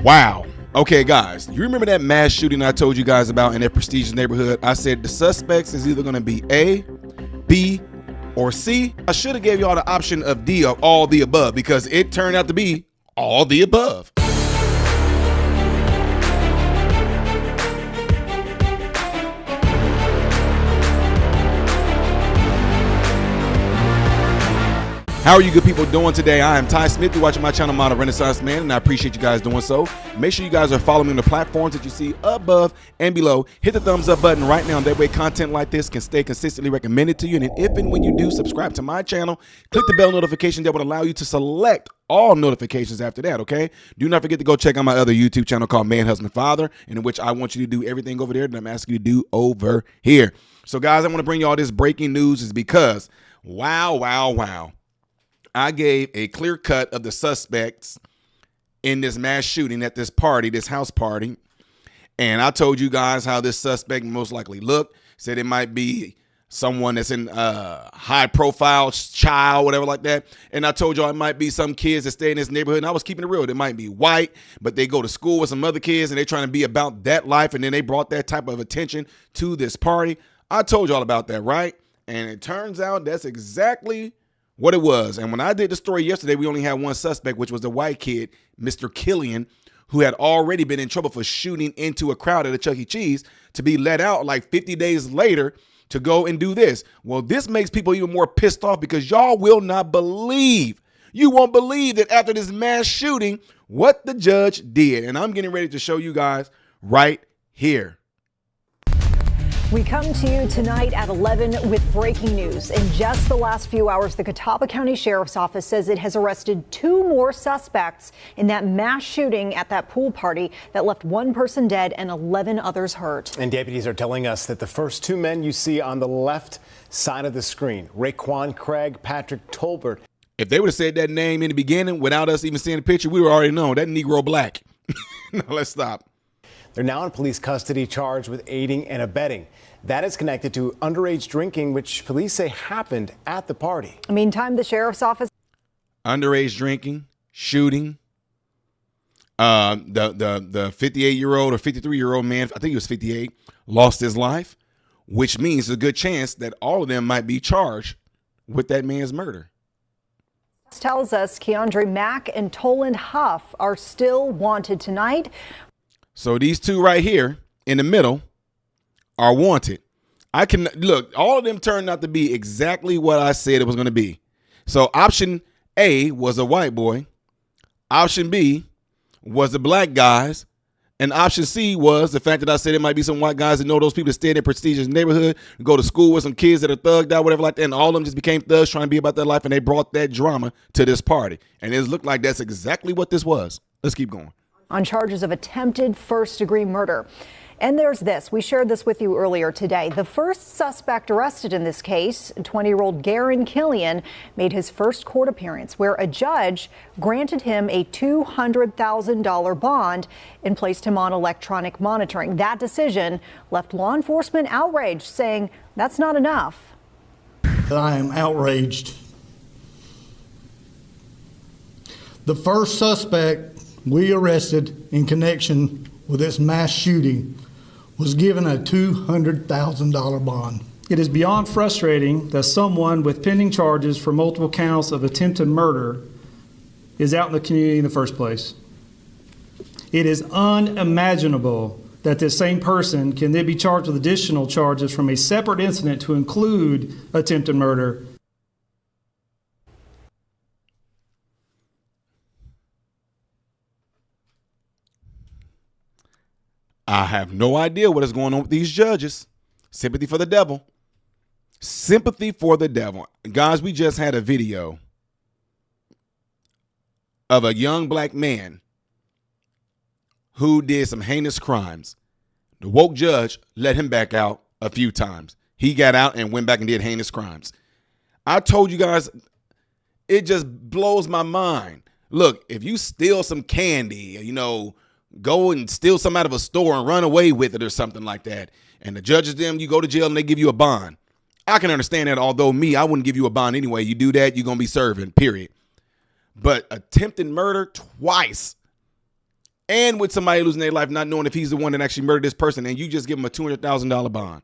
Wow. Okay, guys, you remember that mass shooting I told you guys about in that prestigious neighborhood? I said the suspects is either going to be A, B, or C. I should have gave y'all the option of D, of all the above, because it turned out to be all the above. How are you good people doing today? I am Ty Smith. You're watching my channel, Modern Renaissance Man, and I appreciate you guys doing so. Make sure you guys are following me on the platforms that you see above and below. Hit the thumbs up button right now. That way content like this can stay consistently recommended to you. And if and when you do subscribe to my channel, click the bell notification that would allow you to select all notifications after that, okay? Do not forget to go check out my other YouTube channel called Man Husband Father, in which I want you to do everything over there that I'm asking you to do over here. So guys, I want to bring you all this breaking news is because, wow. I gave a clear cut of the suspects in this mass shooting at this party, this house party. And I told you guys how this suspect most likely looked. Said it might be someone that's in high profile, child, whatever like that. And I told y'all it might be some kids that stay in this neighborhood. And I was keeping it real. They might be white, but they go to school with some other kids and they're trying to be about that life. And then they brought that type of attention to this party. I told y'all about that, right? And it turns out that's exactly what it was. And when I did the story yesterday, we only had one suspect, which was the white kid, Mr. Killian, who had already been in trouble for shooting into a crowd at a Chuck E. Cheese, to be let out like 50 days later to go and do this. Well, this makes people even more pissed off because y'all will not believe, you won't believe that after this mass shooting, what the judge did. And I'm getting ready to show you guys right here. We come to you tonight at 11 with breaking news. In just the last few hours, the Catawba County Sheriff's Office says it has arrested 2 more suspects in that mass shooting at that pool party that left 1 person dead and 11 others hurt. And deputies are telling us that the first 2 men you see on the left side of the screen, Raekwon Craig, Patrick Tolbert. If they would have said that name in the beginning without us even seeing the picture, we would already know that Negro black. Now let's stop. They're now in police custody charged with aiding and abetting. That is connected to underage drinking, which police say happened at the party. Meantime, the sheriff's office. Underage drinking, shooting. The 58-year-old or 53-year-old man, I think he was 58, lost his life, which means there's a good chance that all of them might be charged with that man's murder. Tells us Keandre Mack and Toland Huff are still wanted tonight. So these 2 right here in the middle are wanted. I can look, all of them turned out to be exactly what I said it was going to be. So option A was a white boy. Option B was the black guys. And option C was the fact that I said it might be some white guys that know those people that stay in a prestigious neighborhood, go to school with some kids that are thugged out, whatever like that. And all of them just became thugs trying to be about their life. And they brought that drama to this party. And it looked like that's exactly what this was. Let's keep going. On charges of attempted first-degree murder. And there's this. We shared this with you earlier today. The first suspect arrested in this case, 20-year-old Garen Killian, made his first court appearance where a judge granted him a $200,000 bond and placed him on electronic monitoring. That decision left law enforcement outraged, saying that's not enough. I am outraged. The first suspect we arrested in connection with this mass shooting was given a $200,000 bond. It is beyond frustrating that someone with pending charges for multiple counts of attempted murder is out in the community in the first place. It is unimaginable that this same person can then be charged with additional charges from a separate incident to include attempted murder. I have no idea what is going on with these judges. Sympathy for the devil. Sympathy for the devil. Guys, we just had a video of a young black man who did some heinous crimes. The woke judge let him back out a few times. He got out and went back and did heinous crimes. I told you guys, it just blows my mind. Look, if you steal some candy, go and steal some out of a store and run away with it or something like that, and the judges you go to jail and they give you a bond. I can understand that, although I wouldn't give you a bond anyway. You do that, you're going to be serving, period. But attempted murder twice. and with somebody losing their life not knowing if he's the one that actually murdered this person, and you just give him a $200,000 bond.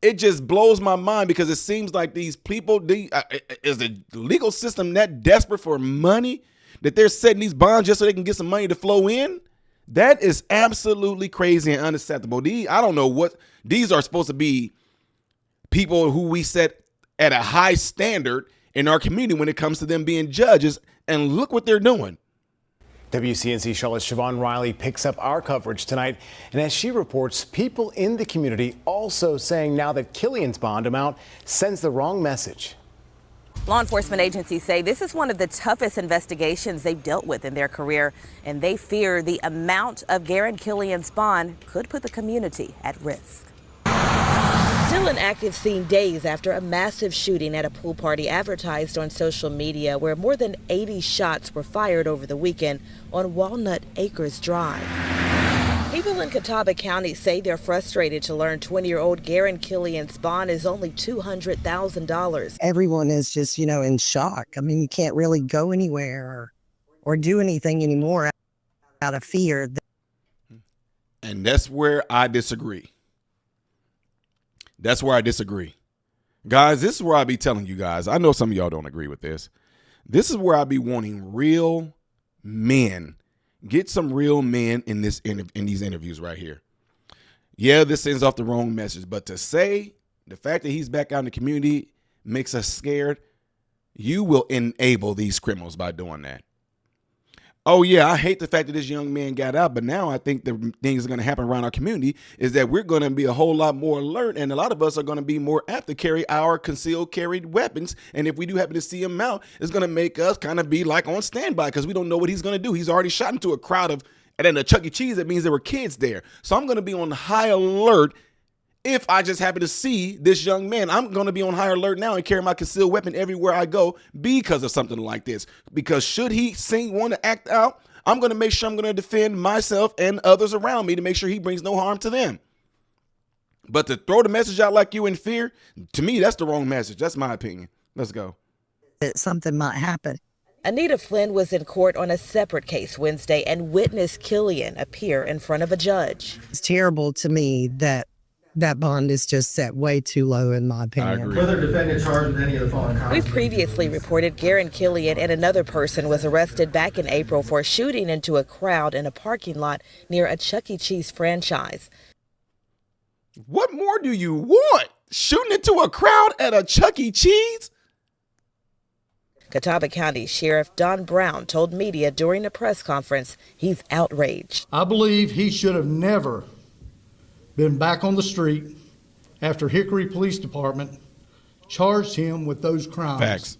It just blows my mind because it seems like these people, is the legal system that desperate for money that they're setting these bonds just so they can get some money to flow in? That is absolutely crazy and unacceptable. I don't know what, these are supposed to be people who we set at a high standard in our community when it comes to them being judges, and look what they're doing. WCNC Charlotte's Siobhan Riley picks up our coverage tonight, and as she reports, people in the community also saying now that Killian's bond amount sends the wrong message. Law enforcement agencies say this is one of the toughest investigations they've dealt with in their career, and they fear the amount of Garen Killian's bond could put the community at risk. Still an active scene days after a massive shooting at a pool party advertised on social media, where more than 80 shots were fired over the weekend on Walnut Acres Drive. People in Catawba County say they're frustrated to learn 20-year-old Garen Killian's bond is only $200,000. Everyone is just, in shock. I mean, you can't really go anywhere or do anything anymore out of fear. And that's where I disagree. That's where I disagree. Guys, this is where I be telling you guys. I know some of y'all don't agree with this. This is where I be wanting real men. Get some real men in these interviews right here. Yeah, this sends off the wrong message, but to say the fact that he's back out in the community makes us scared, you will enable these criminals by doing that. Oh, yeah, I hate the fact that this young man got out, but now I think the things that are going to happen around our community is that we're going to be a whole lot more alert, and a lot of us are going to be more apt to carry our concealed carried weapons, and if we do happen to see him out, it's going to make us kind of be like on standby because we don't know what he's going to do. He's already shot into a crowd of, and then a Chuck E. Cheese, that means there were kids there. So I'm going to be on high alert. If I just happen to see this young man, I'm going to be on high alert now and carry my concealed weapon everywhere I go because of something like this. Because should he want to act out, I'm going to make sure I'm going to defend myself and others around me to make sure he brings no harm to them. But to throw the message out like you in fear, to me, that's the wrong message. That's my opinion. Let's go. That something might happen. Anita Flynn was in court on a separate case Wednesday and witnessed Killian appear in front of a judge. It's terrible to me that bond is just set way too low, in my opinion. I agree. Whether defendant charged with any of the following crimes. We previously reported Garen Killian and another person was arrested back in April for shooting into a crowd in a parking lot near a Chuck E. Cheese franchise. What more do you want? Shooting into a crowd at a Chuck E. Cheese? Catawba County Sheriff Don Brown told media during a press conference he's outraged. I believe he should have never been back on the street after Hickory Police Department charged him with those crimes. Facts.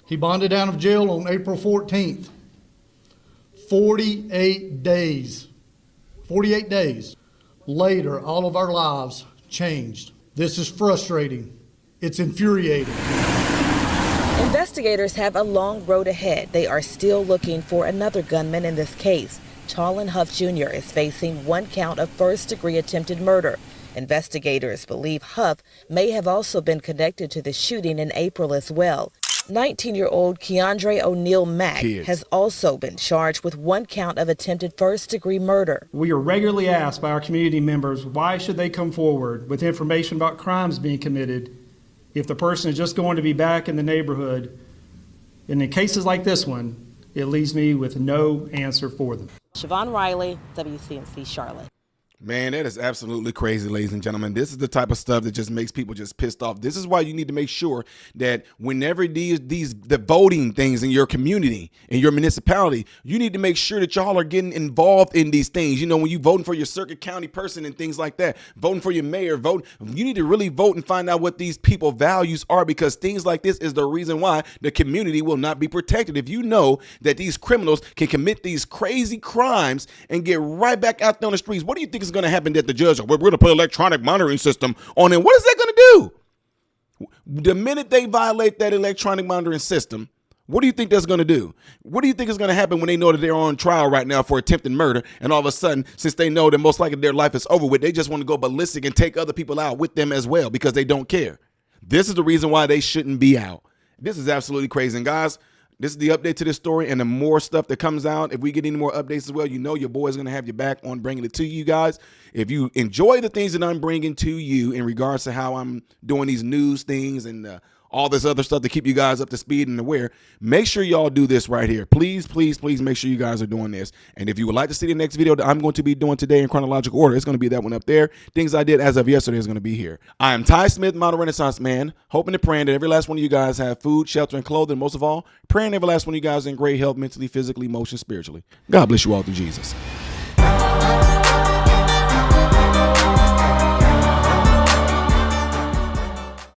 He bonded out of jail on April 14th. 48 days later, all of our lives changed. This is frustrating. It's infuriating. Investigators have a long road ahead. They are still looking for another gunman in this case. Charlon Huff Jr. is facing one count of first-degree attempted murder. Investigators believe Huff may have also been connected to the shooting in April as well. 19-year-old Keandre O'Neal Mack has also been charged with one count of attempted first-degree murder. We are regularly asked by our community members why should they come forward with information about crimes being committed if the person is just going to be back in the neighborhood. And in cases like this one, it leaves me with no answer for them. Siobhan Riley, WCNC Charlotte. Man, that is absolutely crazy, ladies and gentlemen. This is the type of stuff that just makes people just pissed off. This is why you need to make sure that whenever the voting things in your community, in your municipality, you need to make sure that y'all are getting involved in these things. You know, when you voting for your circuit county person and things like that, voting for your mayor, you need to really vote and find out what these people values are, because things like this is the reason why the community will not be protected. If you know that these criminals can commit these crazy crimes and get right back out there on the streets, what do you think is going to happen that the judge, we're going to put an electronic monitoring system on it? What is that going to do? The minute they violate that electronic monitoring system, what do you think that's going to do? What do you think is going to happen when they know that they're on trial right now for attempted murder, and all of a sudden, since they know that most likely their life is over with, they just want to go ballistic and take other people out with them as well because they don't care? This is the reason why they shouldn't be out. This is absolutely crazy. And guys, This is the update to this story, and the more stuff that comes out, if we get any more updates as well, you know your boy is going to have your back on bringing it to you guys. If you enjoy the things that I'm bringing to you in regards to how I'm doing these news things and all this other stuff to keep you guys up to speed and aware, make sure y'all do this right here. Please, please, please make sure you guys are doing this. And if you would like to see the next video that I'm going to be doing today in chronological order, it's going to be that one up there. Things I did as of yesterday is going to be here. I am Ty Smith, Model Renaissance Man, hoping and praying that every last one of you guys have food, shelter, and clothing. Most of all, praying every last one of you guys in great health, mentally, physically, emotionally, spiritually. God bless you all through Jesus.